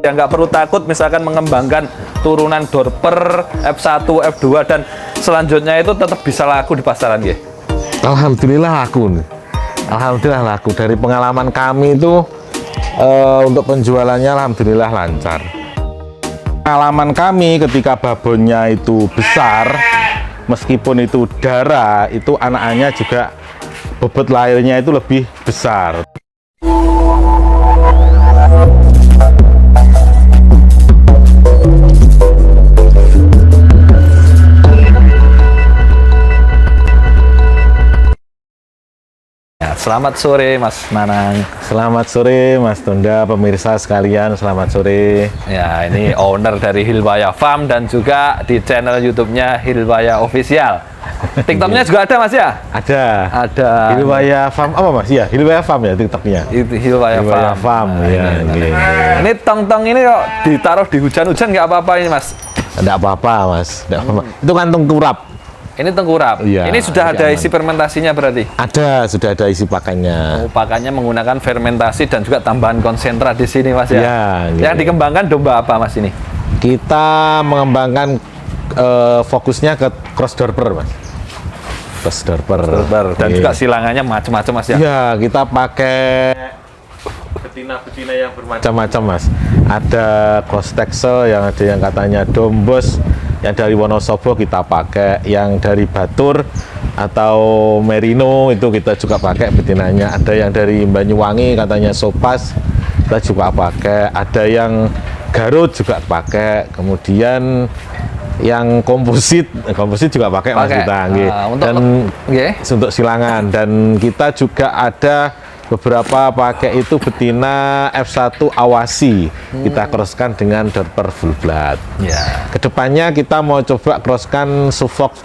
Ya nggak perlu takut misalkan mengembangkan turunan Dorper, F1, F2 dan selanjutnya itu tetap bisa laku di pasaran ya. Alhamdulillah laku nih. Alhamdulillah laku. Dari pengalaman kami itu untuk penjualannya alhamdulillah lancar. Pengalaman kami ketika babonnya itu besar, meskipun itu darah, itu anaknya juga bobot lahirnya itu lebih besar. Selamat sore Mas Nanang. Selamat sore Mas Tunda, pemirsa sekalian, selamat sore. Ya, ini owner dari Hilwaya Farm dan juga di channel YouTube-nya Hilwaya Official. TikTok-nya juga ada Mas ya? Ada. Ada. Hilwaya Farm apa Mas? Ya, Hilwaya Farm ya TikTok-nya. Itu Hilwaya Farm. Farm ya. Ini tong-tong ini kok ditaruh di hujan-hujan nggak apa-apa ini Mas? Enggak apa-apa Mas, enggak apa-apa. Itu kantung turap. Ini tengkurap. Iya, ini sudah ada aman. isi fermentasinya berarti? Ada, sudah ada isi pakannya. Oh, pakannya menggunakan fermentasi dan juga tambahan konsentrat di sini Mas ya? Ya, Yang gitu. dikembangkan domba apa Mas ini? Kita mengembangkan fokusnya ke cross dorper Mas. Cross dorper. Dan Iya. juga silangannya macam-macam Mas ya? Ya, kita pakai betina-betina yang bermacam-macam Mas. Ada cross texel, yang ada yang katanya dombos, yang dari Wonosobo kita pakai, yang dari Batur atau Merino itu kita juga pakai betinanya. Ada yang dari Banyuwangi katanya Sopas, kita juga pakai. Ada yang Garut juga pakai. Kemudian yang komposit juga pakai Mas kita. Untuk silangan, dan kita juga ada beberapa pakai itu betina F1 Awasi. Kita crosskan dengan Dorper full blood. Ya. Kedepannya kita mau coba crosskan Suffolk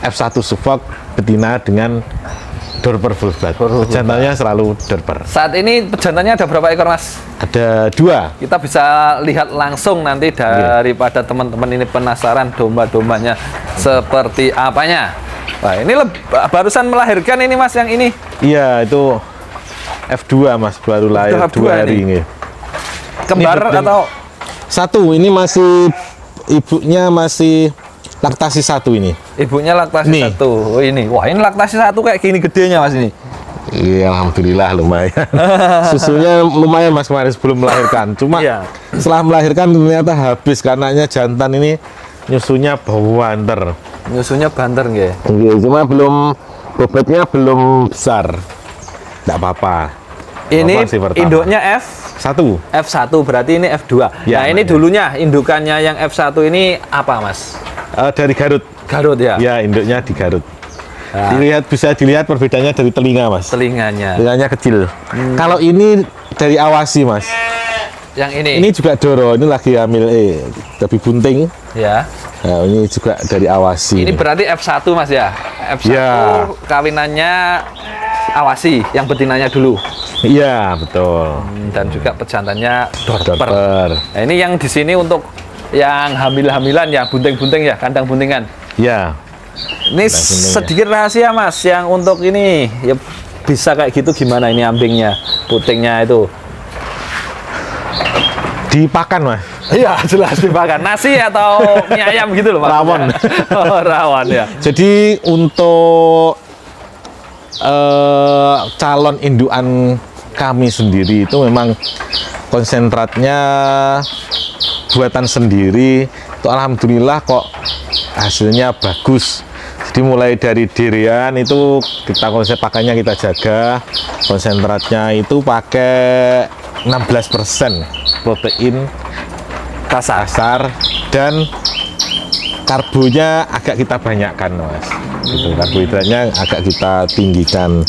F1 Suffolk betina dengan Dorper full blood. Pejantannya selalu Dorper. Saat ini pejantannya ada berapa ekor Mas? Ada 2. Kita bisa lihat langsung nanti daripada teman-teman ini penasaran domba-dombanya seperti apanya. Wah, ini barusan melahirkan ini Mas yang ini. Iya, itu F2 Mas, baru lahir 2 hari ini. Kembar atau satu? Ini masih ibunya masih laktasi 1 ini. Ibunya laktasi 1. Oh ini. Wah, ini laktasi 1 kayak gini gedenya Mas ini. Iya, alhamdulillah lumayan. Susunya lumayan Mas kemarin sebelum melahirkan. Cuma setelah melahirkan ternyata habis, karenanya jantan ini nyusunya banter. Nyusunya banter nggih. Iya, cuma bobotnya belum besar. Enggak apa-apa. Ini induknya F1. F1 berarti ini F2. Ya, nah, ini dulunya indukannya yang F1 ini apa, Mas? Dari Garut. Garut ya? Ya, induknya di Garut. Nah. Bisa dilihat perbedaannya dari telinga, Mas. Telinganya kecil. Kalau ini dari Awasi, Mas. Yang ini? Ini juga Doro, ini lagi hamil tapi bunting. Ya. Nah, ini juga dari Awasi. Ini berarti F1 Mas ya? F1 ya. Kawinannya Awasi, yang betinanya dulu. Iya, betul. Dan juga pejantannya Dorper. Nah, ini yang di sini untuk yang hamil-hamilan ya, bunting-bunting ya, kandang buntingan. Iya. Ini sedikit rahasia Mas, yang untuk ini ya bisa kayak gitu gimana ini ambingnya, putingnya itu? Dipakan Mas. Iya, jelas dipakan. Nasi atau mie ayam gitu loh Mas. Rawon. Oh, rawon ya. Jadi untuk calon indukan kami sendiri itu memang konsentratnya buatan sendiri. Itu alhamdulillah kok hasilnya bagus. Jadi mulai dari dirian itu kita pakannya kita jaga, konsentratnya itu pakai 16% protein kasar dan karbonya agak kita banyakkan Mas. Gitu, karbohidratnya agak kita tinggikan.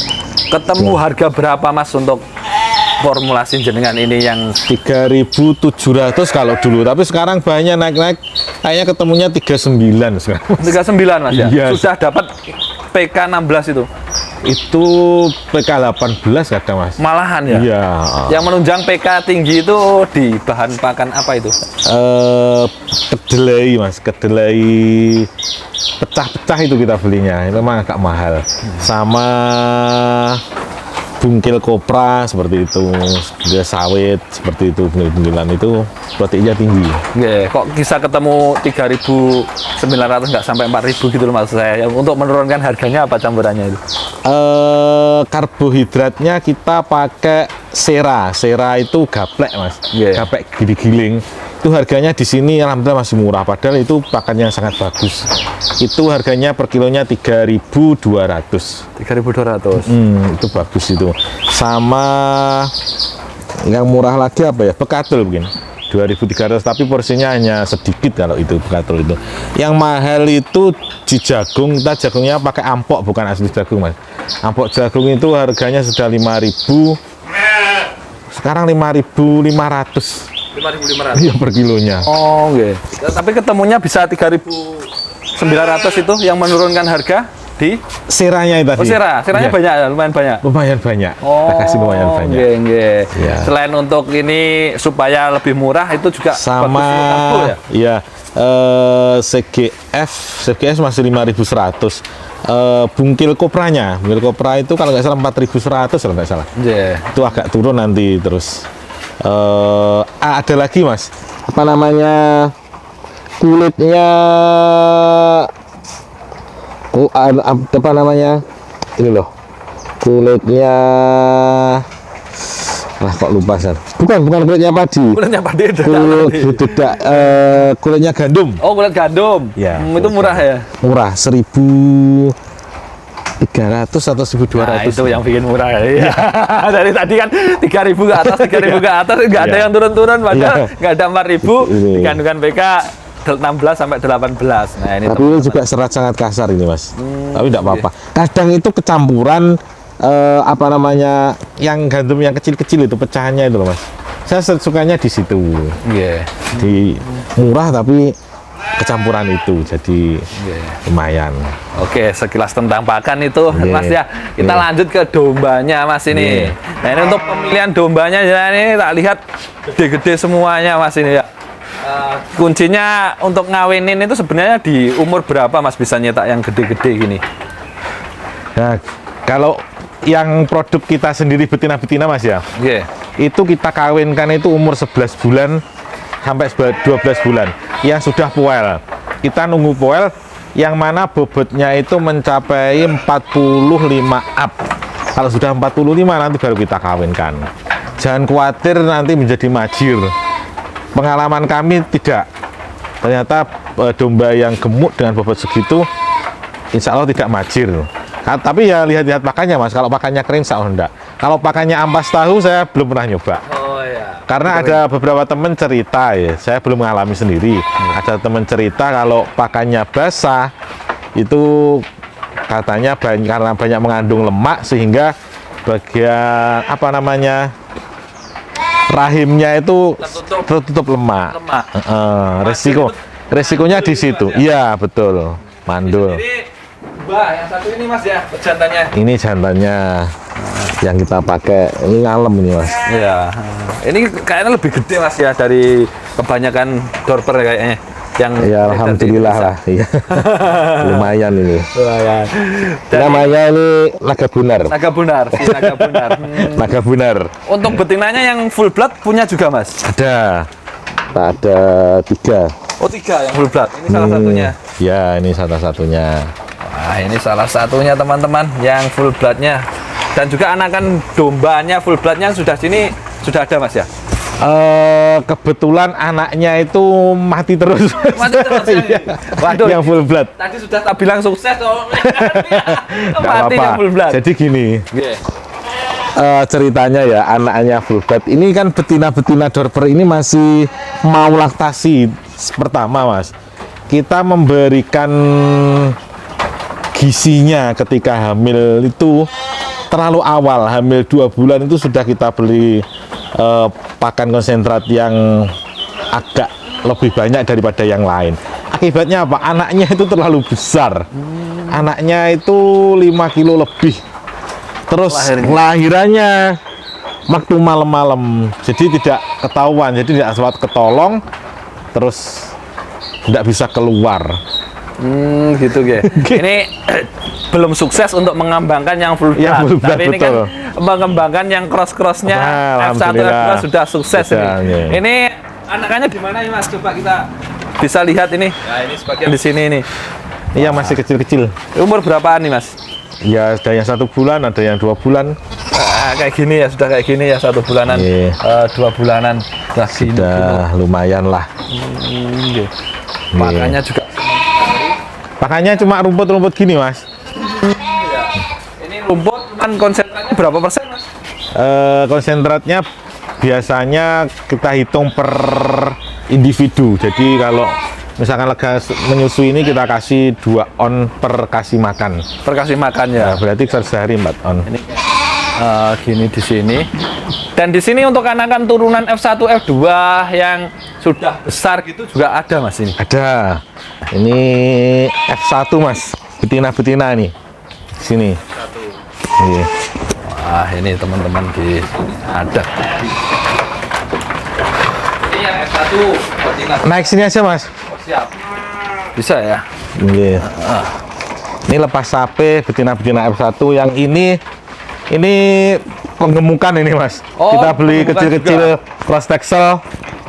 Ketemu harga berapa Mas untuk formulasi jenengan ini yang 3.700 kalau dulu, tapi sekarang banyak naik-naik, kayaknya ketemunya 39 sekarang. 39 Mas ya? Iya. Sudah dapat PK 16 itu? Itu PK 18 kadang Mas. Malahan ya? Iya. Yang menunjang PK tinggi itu di bahan pakan apa itu? Kedelai Mas, kedelai pecah-pecah itu kita belinya, itu memang agak mahal. Sama bungkil kopra seperti itu, dia sawit seperti itu, bungkil-bungkilan itu proteinnya tinggi. Nggih, kok bisa ketemu 3.900 nggak sampai 4.000 gitu loh maksud saya. Untuk menurunkan harganya apa campurannya itu? Karbohidratnya kita pakai sera. Sera itu gaplek, Mas. Yeah. Gaplek giling. Itu harganya di sini alhamdulillah masih murah, padahal itu pakannya sangat bagus. Itu harganya per kilonya 3.200. 3.200. Itu bagus itu. Sama yang murah lagi apa ya? Bekatul mungkin. 2.300, tapi porsinya hanya sedikit kalau itu bekatul itu. Yang mahal itu di jagung, kita jagungnya pakai ampok bukan asli jagung, Mas. Ampok jagung itu harganya sudah 5.000. Sekarang 5.500. 5.500. Iya per kilonya. Oh, nggih. Tapi ketemunya bisa 3.900 itu yang menurunkan harga di Seranya itu tadi. Oh, seranya Iya. banyak ya, lumayan banyak. Lumayan banyak. Oh, Kita kasih lumayan banyak. nggih, nggih. Ya. Selain untuk ini supaya lebih murah itu juga Sama bagus untuk karbo ya. ya CGF masih 5.100. Bungkil kopranya, bungkil kopra itu kalau nggak salah 4.100 kalau nggak salah. Nggih. Itu agak turun nanti terus. Ada lagi, Mas, apa namanya, kulitnya apa namanya ini loh, kulitnya kok lupa San. Bukan kulitnya padi. Kulitnya padi Kulitnya gandum. Oh, kulit gandum. Ya, Itu murah ya. Murah 1.300 atau 1.200. Nah, itu yang bikin murah ya. Iya. Dari tadi kan 3.000 ke atas, 3.000 ke atas, nggak ada Iya. yang turun-turun, padahal Iya. nggak ada 4.000 Ini. dikandungkan PK 16 sampai 18. Nah, ini Tapi ini juga serat sangat kasar ini, Mas. Tapi tidak apa-apa. Kadang itu kecampuran apa namanya, yang gandum yang kecil-kecil itu pecahannya itu loh, Mas. Saya sukanya di situ. Iya. Di murah tapi kecampuran itu jadi lumayan. Oke, sekilas tentang pakan itu, Iya. Mas ya. Kita Iya. lanjut ke dombanya, Mas ini. Nah, ini untuk pemilihan dombanya ya, ini tak lihat gede-gede semuanya, Mas ini ya. Kuncinya untuk ngawinin itu sebenarnya di umur berapa, Mas, bisa nyetak yang gede-gede gini? Nah, kalau yang produk kita sendiri betina-betina, Mas ya, Iya. itu kita kawinkan itu umur 11 bulan sampai 12 bulan. Yang sudah poel, kita nunggu poel yang mana bobotnya itu mencapai 45 up. Kalau sudah 45 nanti baru kita kawinkan. Jangan khawatir nanti menjadi majir. Pengalaman kami tidak. Ternyata domba yang gemuk dengan bobot segitu insya Allah tidak majir. Tapi ya lihat-lihat pakannya, Mas. Kalau pakannya kering, insya Allah enggak. Kalau pakannya ampas tahu, saya belum pernah nyoba. Oh ya. Karena ada beberapa teman cerita ya, saya belum mengalami sendiri. Ada teman cerita kalau pakannya basah itu katanya karena banyak mengandung lemak sehingga bagian apa namanya, rahimnya itu tertutup lemak. Resikonya di situ. Iya betul, mandul. Ini Mbak, yang satu ini, Mas ya, jantannya. Ini jantannya yang kita pakai. Ini ngalem ini, Mas. Iya. Ini kayaknya lebih gede, Mas ya, dari kebanyakan dorper kayaknya. Yang Ya alhamdulillah lah. Iya. Lumayan ini. Lumayan. Namanya ini naga bunar. Naga bunar, si naga bunar. Naga bunar. Untuk betinanya yang full blood punya juga, Mas? Ada. Ada 3. Oh, 3 yang full blood. Ini salah satunya. Ya, ini salah satunya. Nah, ini salah satunya teman-teman yang full bloodnya. Dan juga anakan dombanya full bloodnya sudah ada, Mas ya? Kebetulan anaknya itu mati terus. Mati terus ya? Iya. Waduh. Yang full blood. Tadi sudah tak bilang sukses kok. Nggak Mati yang full blood. Jadi gini, Iya. ceritanya ya, anaknya full blood. Ini kan betina-betina dorper ini masih mau laktasi pertama, Mas. Kita memberikan gizinya ketika hamil itu terlalu awal. Hamil 2 bulan itu sudah kita beli pakan konsentrat yang agak lebih banyak daripada yang lain. Akibatnya apa? Anaknya itu terlalu besar. Anaknya itu 5 kilo lebih. Terus lahirannya waktu malam-malam, jadi tidak ketahuan, jadi tidak sempat ketolong, terus tidak bisa keluar. Gitu, Ge. Ini belum sukses untuk mengembangkan yang full blood. Yang full blood, Tapi ini kan betul. mengembangkan yang cross-crossnya Nah, F1, F2 alhamdulillah. sudah sukses Sudah, ini. iya. Ini anakannya di mana ya Mas? Coba kita bisa lihat ini. Nah, ini sebagian di sini ini. Iya, masih kecil-kecil. Umur berapaan nih Mas? Ya, ada yang 1 bulan, ada yang 2 bulan. Kayak gini ya, sudah kayak gini ya, 1 bulanan, Iya. 2 bulanan. Sudah gini. Udah lumayan lah. Iya. Makanya juga Makanya cuma rumput-rumput gini, Mas. ini rumput kan konsentratnya berapa persen Mas? Konsentratnya biasanya kita hitung per individu. Jadi kalau misalkan lega menyusui ini kita kasih 2 on per kasih makan. Perkasih makan Nah, ya. berarti sehari 4 on. Ini gini di sini. Dan di sini untuk anakan turunan F1, F2 yang sudah besar gitu juga ada Mas ini. Ada. Ini F1, Mas. Betina-betina nih. Sini. Iya. Wah, ini teman-teman ada. Ini yang F1 betina. Naik sini aja, Mas. Siap. Bisa ya? Iya. Ini lepas sapi betina-betina F1 yang ini penggemukan ini, Mas. Oh, Kita beli penggemukan kecil-kecil cross texel,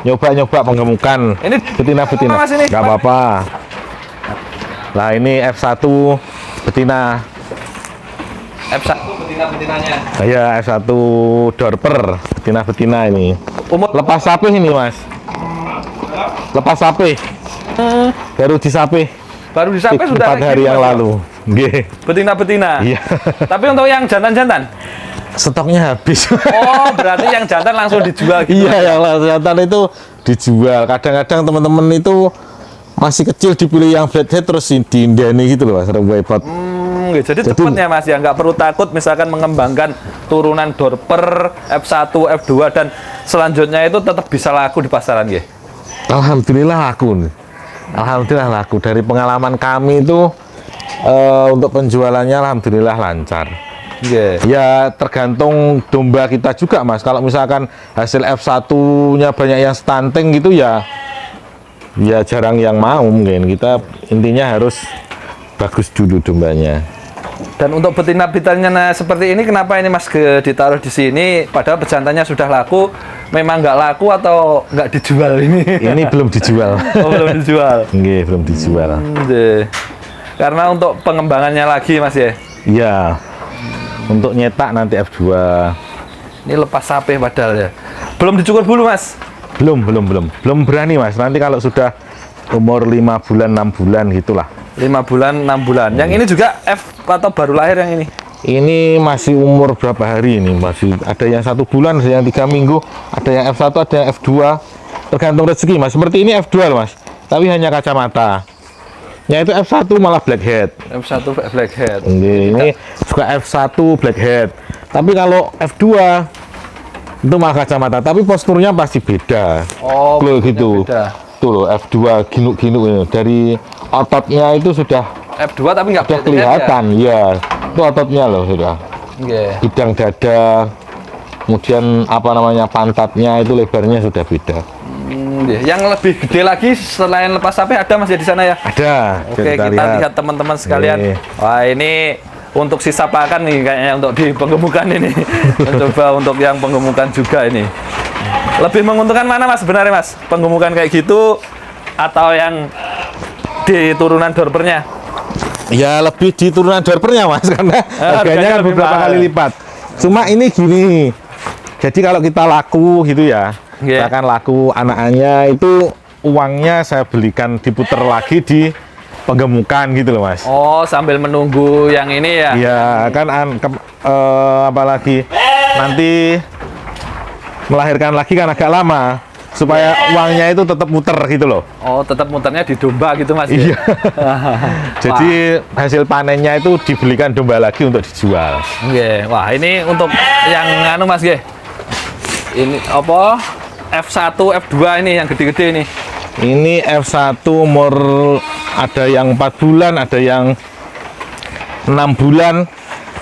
nyoba-nyoba penggemukan. Ini betina-betina. Mas, ini? Nggak apa-apa. Lah ini F1 betina. F1 betina-betinanya. Ya, F1 dorper betina-betina ini. Umur Lepas sapi ini, Mas. Lepas sapi. Baru disapi. baru disapai sudah 4 hari gitu, yang Mas. lalu. Nggih. Betina-betina. Iya. Tapi untuk yang jantan-jantan? Stoknya habis. Oh, berarti yang jantan langsung dijual gitu. Iya, yang jantan itu dijual. Kadang-kadang teman-teman itu masih kecil dipilih yang flathead terus diindeni gitu loh, Mas. Rebebot. Jadi cepat ya Mas ya, nggak perlu takut misalkan mengembangkan turunan dorper F1, F2 dan selanjutnya itu tetap bisa laku di pasaran ya. Alhamdulillah laku. Alhamdulillah laku. Dari pengalaman kami itu untuk penjualannya alhamdulillah lancar. Ya tergantung domba kita juga, Mas. Kalau misalkan hasil F1-nya banyak yang stunting gitu ya jarang yang mau mungkin. Kita intinya harus bagus dulu dombanya. Dan untuk betina-betinanya seperti ini, kenapa ini Mas ditaruh di sini? Padahal pejantannya sudah laku, memang nggak laku atau nggak dijual ini? Ini belum dijual. Oh, belum dijual. Nggih, belum dijual. Karena untuk pengembangannya lagi Mas ya. Iya. Untuk nyetak nanti F2. Ini lepas sapi padahal ya. Belum dicukur bulu Mas? Belum berani, Mas. Nanti kalau sudah umur 5 bulan, 6 bulan gitulah. 5 bulan, 6 bulan. Yang ini juga F atau baru lahir yang ini? Ini masih umur berapa hari ini? Masih ada yang 1 bulan, ada yang 3 minggu, ada yang F1, ada yang F2. Tergantung rezeki, Mas. Seperti ini F2 loh, Mas. Tapi hanya kacamata. Yaitu F1 malah blackhead. F1 blackhead. Ini suka F1 blackhead. Tapi kalau F2 itu malah kacamata. Tapi posturnya pasti beda. Oh, Loh, gitu. beda. Tuh loh, F2 ginu-ginu ini. Dari ototnya itu sudah F2 tapi nggak sudah blackhead kelihatan, ya. Itu ototnya loh sudah. ya? Bidang dada, kemudian apa namanya pantatnya itu lebarnya sudah beda. Yang lebih gede lagi selain lepas sapi ada Mas ya di sana ya? Ada. Oke, kita lihat teman-teman sekalian. Nih. Wah, ini untuk sisa pakan nih kayaknya untuk di penggemukan ini. Coba untuk yang penggemukan juga ini. Lebih menguntungkan mana Mas sebenarnya Mas? Penggemukan kayak gitu atau yang di turunan dorpernya? Ya lebih di turunan dorpernya, Mas, karena harganya kan lebih beberapa mahal. kali lipat. Cuma ini gini. Jadi kalau kita laku gitu ya, Yeah. kita kan laku anakannya itu uangnya saya belikan diputer lagi di penggemukan gitu loh, Mas. Oh, sambil menunggu yang ini ya? Iya, kan apalagi nanti melahirkan lagi kan agak lama supaya uangnya itu tetap muter gitu loh. Oh, tetap muternya di domba gitu Mas? Iya. Ya? Jadi hasil panennya itu dibelikan domba lagi untuk dijual. Oke, wah ini untuk yang anu Mas Ge. Ini apa? F1, F2 ini yang gede-gede ini. Ini F1 umur ada yang 4 bulan, ada yang 6 bulan.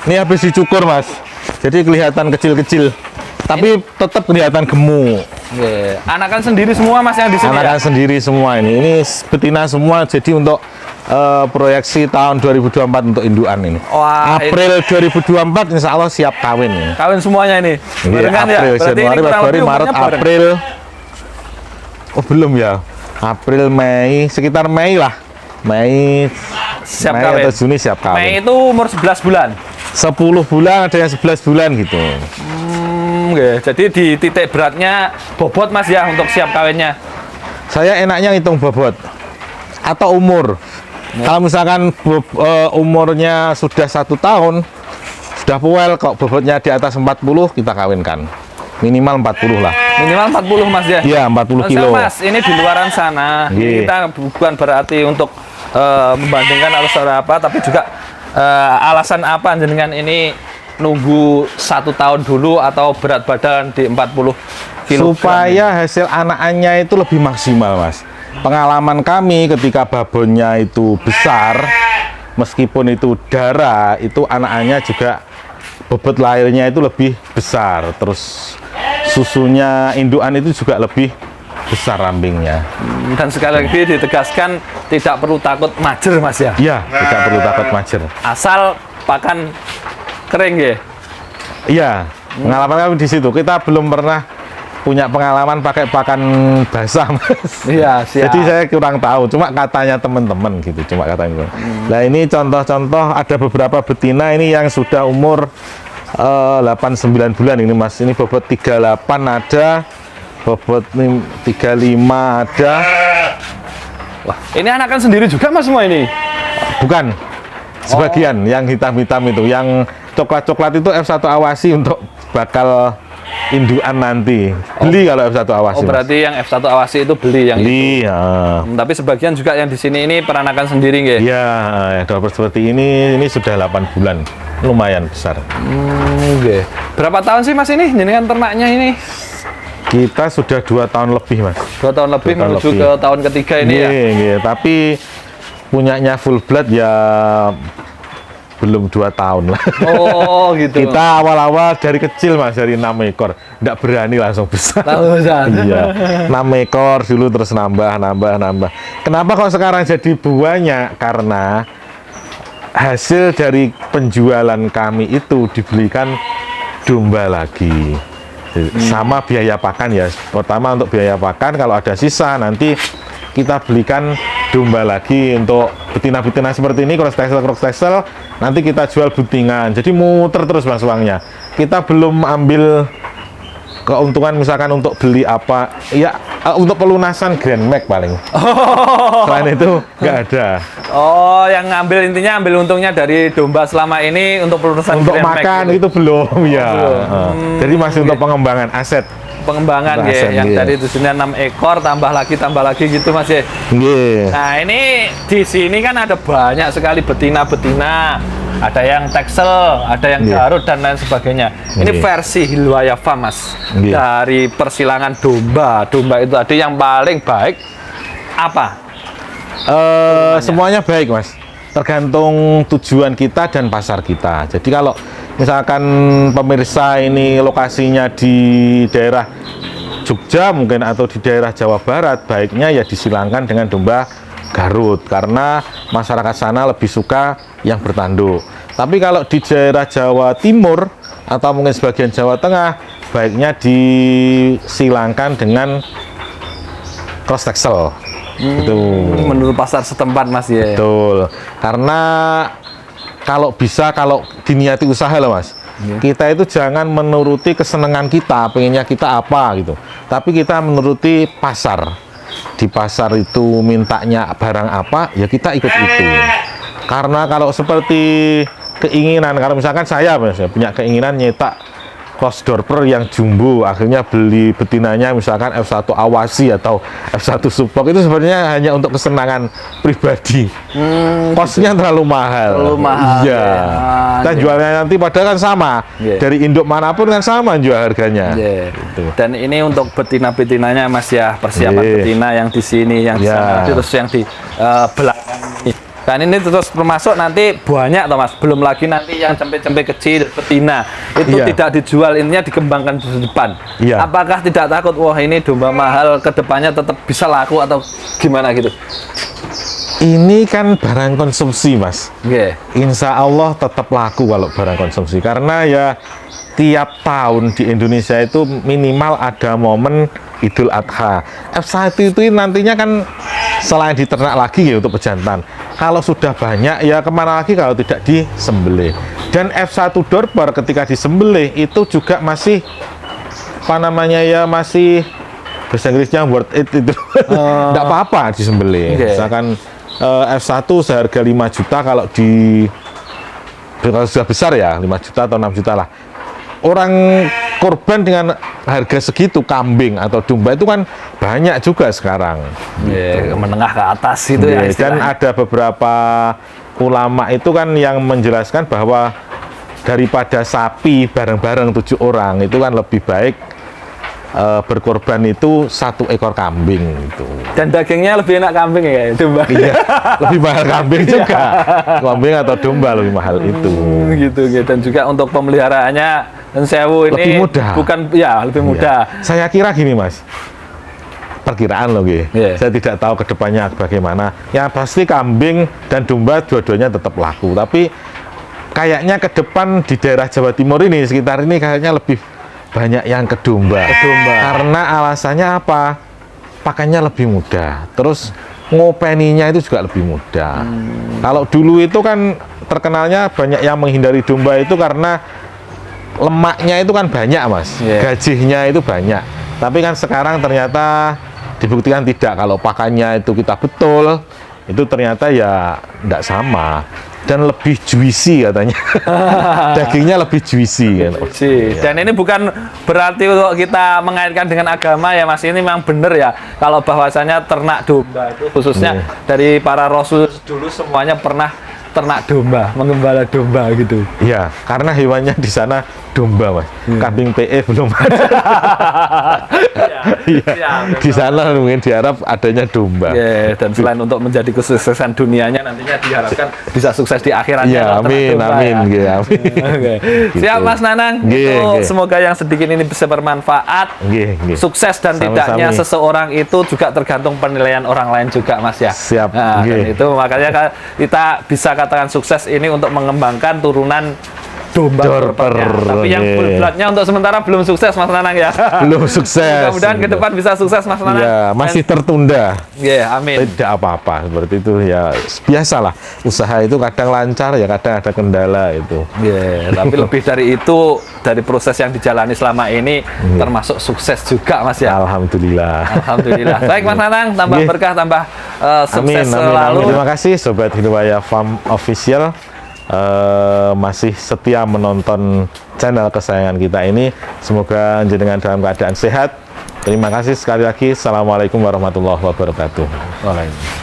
Ini habis dicukur, Mas. Jadi kelihatan kecil-kecil. Tapi tetap kelihatan gemuk. Oke. Anakan sendiri semua Mas yang di sini Anakan ya? sendiri semua ini. Ini betina semua. Jadi untuk proyeksi tahun 2024 untuk induan ini. Wah, April 2024 insya Allah siap kawin ya. kawin semuanya ini. Iya, Barengan ya? April, Berarti ini Januari, kurang Februari, lebih Maret, umurnya bareng. April. Oh belum ya. April, Mei, sekitar Mei lah. Mei, Siap Mei kawin. atau Juni siap Mei kawin. itu umur 11 bulan. 10 bulan, ada yang 11 bulan gitu. Nggih. Jadi di titik beratnya bobot Mas ya untuk siap kawinnya. Saya enaknya hitung bobot atau umur. Kalau misalkan umurnya sudah 1 tahun, sudah puel kok bobotnya di atas 40, kita kawinkan. Minimal 40 lah. Minimal 40 Mas ya. Iya, 40 Maksudnya, kilo. Mas, ini di luaran sana. Iya. Kita bukan berarti untuk membandingkan atau apa, tapi juga alasan apa jenengan ini nunggu 1 tahun dulu atau berat badan di 40 kilo? Supaya hasil anakannya itu lebih maksimal, Mas. Pengalaman kami ketika babonnya itu besar, meskipun itu darah, itu anakannya juga bobot lahirnya itu lebih besar. Terus susunya indukan itu juga lebih besar rambingnya. Dan sekali lagi ditegaskan tidak perlu takut majer Mas ya. Iya, tidak perlu takut majer. Asal pakan kering ya. Iya, pengalaman kami di situ. Kita belum pernah punya pengalaman pakai pakan basah, Mas. Iya, siap. Jadi saya kurang tahu, cuma katanya teman-teman gitu, cuma katanya. Nah ini contoh-contoh ada beberapa betina ini yang sudah umur 8-9 bulan ini Mas. Ini bobot 38 ada, bobot 35 ada. Wah, ini anakan sendiri juga Mas semua ini. Bukan, sebagian yang hitam-hitam itu, yang coklat-coklat itu F1 awasi untuk bakal indukan nanti. Beli kalau F1 awasi. Oh, Mas. berarti yang F1 awasi itu beli yang Beli, ya. Tapi sebagian juga yang di sini ini peranakan sendiri nggih. Iya, dapur seperti ini sudah 8 bulan. Lumayan besar. Nggih. Berapa tahun sih Mas ini jenengan ternaknya ini? Kita sudah 2 tahun lebih, Mas. 2 tahun lebih 2 tahun menuju lebih. ke tahun ketiga ini ya. Iya, tapi punyanya full blood ya belum 2 tahun lah. Oh, gitu. Kita awal-awal dari kecil Mas, dari 6 ekor. Nggak berani langsung besar. Langsung besar. Iya, 6 ekor dulu terus nambah. Kenapa kok sekarang jadi banyak? Karena hasil dari penjualan kami itu dibelikan domba lagi. Sama biaya pakan ya. Pertama untuk biaya pakan, kalau ada sisa nanti kita belikan domba lagi untuk betina-betina seperti ini, cross texel, nanti kita jual buntingan. Jadi muter terus Mas uangnya. Kita belum ambil keuntungan misalkan untuk beli apa, ya untuk pelunasan Grand Max paling. Selain itu nggak ada. Oh, yang ngambil intinya ambil untungnya dari domba selama ini untuk pelunasan Untuk Grand Max makan gitu. itu belum ya. belum. Jadi masih untuk pengembangan aset. Pengembangan Bahasan, ya, yang iya. tadi tujuannya 6 ekor tambah lagi gitu Mas ya. Nggih. Nah, ini di sini kan ada banyak sekali betina-betina. Ada yang Texel, ada yang Iya. Garut dan lain sebagainya. Ini Iya. versi Hilwaya Farm, Mas. Iya. Dari persilangan domba. Domba itu ada yang paling baik apa? Semuanya baik Mas, tergantung tujuan kita dan pasar kita. Jadi kalau misalkan pemirsa ini lokasinya di daerah Jogja mungkin atau di daerah Jawa Barat, baiknya ya disilangkan dengan domba Garut karena masyarakat sana lebih suka yang bertanduk. Tapi kalau di daerah Jawa Timur atau mungkin sebagian Jawa Tengah, baiknya disilangkan dengan cross texel. Itu Menurut pasar setempat Mas ya. betul. Karena kalau bisa, kalau diniati usaha loh Mas, kita itu jangan menuruti kesenangan kita, pengennya kita apa gitu. Tapi kita menuruti pasar. Di pasar itu mintanya barang apa, ya kita ikut itu. Karena kalau seperti keinginan, kalau misalkan saya Mas, punya keinginan nyetak cross dorper yang jumbo, akhirnya beli betinanya misalkan F1 awasi atau F1 support, itu sebenarnya hanya untuk kesenangan pribadi. Kosnya terlalu mahal. Terlalu mahal, Iya. ya. Dan jualnya nanti padahal kan sama. Iya. Dari induk manapun kan sama jual harganya. Yeah. Gitu. Dan ini untuk betina-betinanya Mas ya, persiapan Yeah. betina yang di sini, yang di sana, Yeah. terus yang di belakang ini. Dan ini terus termasuk nanti banyak toh Mas, belum lagi nanti yang cempe-cempe kecil betina itu Iya. tidak dijual, intinya dikembangkan di depan. Iya. Apakah tidak takut wah ini domba mahal ke depannya tetap bisa laku atau gimana gitu? Ini kan barang konsumsi, Mas. Nggih. Insya Allah tetap laku kalau barang konsumsi, karena ya tiap tahun di Indonesia itu minimal ada momen Idul Adha. F1 itu nantinya kan selain diternak lagi ya untuk pejantan. Kalau sudah banyak ya kemana lagi kalau tidak disembelih. Dan F1 Dorper ketika disembelih itu juga masih apa namanya ya, masih bahasa Inggrisnya worth it itu. Tidak apa-apa disembelih. Okay. Misalkan F1 seharga 5 juta, kalau sudah besar ya 5 juta atau 6 juta lah. Orang korban dengan harga segitu, kambing atau domba itu kan banyak juga sekarang. Menengah ke atas itu ya Dan istilahnya. ada beberapa ulama itu kan yang menjelaskan bahwa daripada sapi bareng-bareng 7 orang itu kan lebih baik berkorban itu 1 ekor kambing itu. Dan dagingnya lebih enak kambing ya, domba. Iya, lebih mahal kambing juga. Kambing atau domba lebih mahal itu. Gitu. Dan juga untuk pemeliharaannya dan sewu ini Lebih mudah. Bukan ya, lebih mudah. Iya. Saya kira gini, Mas. Perkiraan loh, Iya. saya tidak tahu kedepannya bagaimana. Yang pasti kambing dan domba dua-duanya tetap laku. Tapi kayaknya ke depan di daerah Jawa Timur ini, sekitar ini kayaknya lebih banyak yang ke domba. Karena alasannya apa? Pakannya lebih mudah. Terus ngopeninya itu juga lebih mudah. Kalau dulu itu kan terkenalnya banyak yang menghindari domba itu karena lemaknya itu kan banyak, Mas. Gajihnya itu banyak. Tapi kan sekarang ternyata dibuktikan tidak. Kalau pakannya itu kita betul, itu ternyata ya tidak sama. Dan lebih juicy katanya. Dagingnya lebih juicy kan. Dan ini bukan berarti untuk kita mengaitkan dengan agama ya, Mas. Ini memang benar ya, kalau bahwasanya ternak domba itu khususnya dari para rasul dulu semuanya pernah ternak domba, mengembala domba gitu. Iya, karena hewannya di sana domba, Mas. Kambing PE belum ada. Iya. Di sana mungkin di Arab adanya domba. Dan selain untuk menjadi kesuksesan dunianya, nantinya diharapkan bisa sukses di akhiratnya. Iya, amin, amin, ya. amin. Siap, Mas Nanang. Itu semoga yang sedikit ini bisa bermanfaat. Sukses dan tidaknya seseorang itu juga tergantung penilaian orang lain juga, Mas ya. Siap. Dan itu makanya kita bisa katakan sukses ini untuk mengembangkan turunan domba Dorpernya. Tapi yang full bloodnya untuk sementara belum sukses, Mas Nanang ya. Belum sukses. Mudah-mudahan ke depan bisa sukses, Mas Nanang. Ya, masih tertunda. Amin. Tidak apa-apa seperti itu ya, biasalah. Usaha itu kadang lancar ya, kadang ada kendala itu. Tapi lebih dari itu, dari proses yang dijalani selama ini termasuk sukses juga, Mas ya. Alhamdulillah. Alhamdulillah. Baik, Mas Nanang, tambah berkah, tambah sukses selalu. Terima kasih Sobat Hinduaya Farm Official. Masih setia menonton channel kesayangan kita ini. Semoga jenengan dalam keadaan sehat. Terima kasih sekali lagi. Assalamualaikum warahmatullahi wabarakatuh. Waalaikumsalam.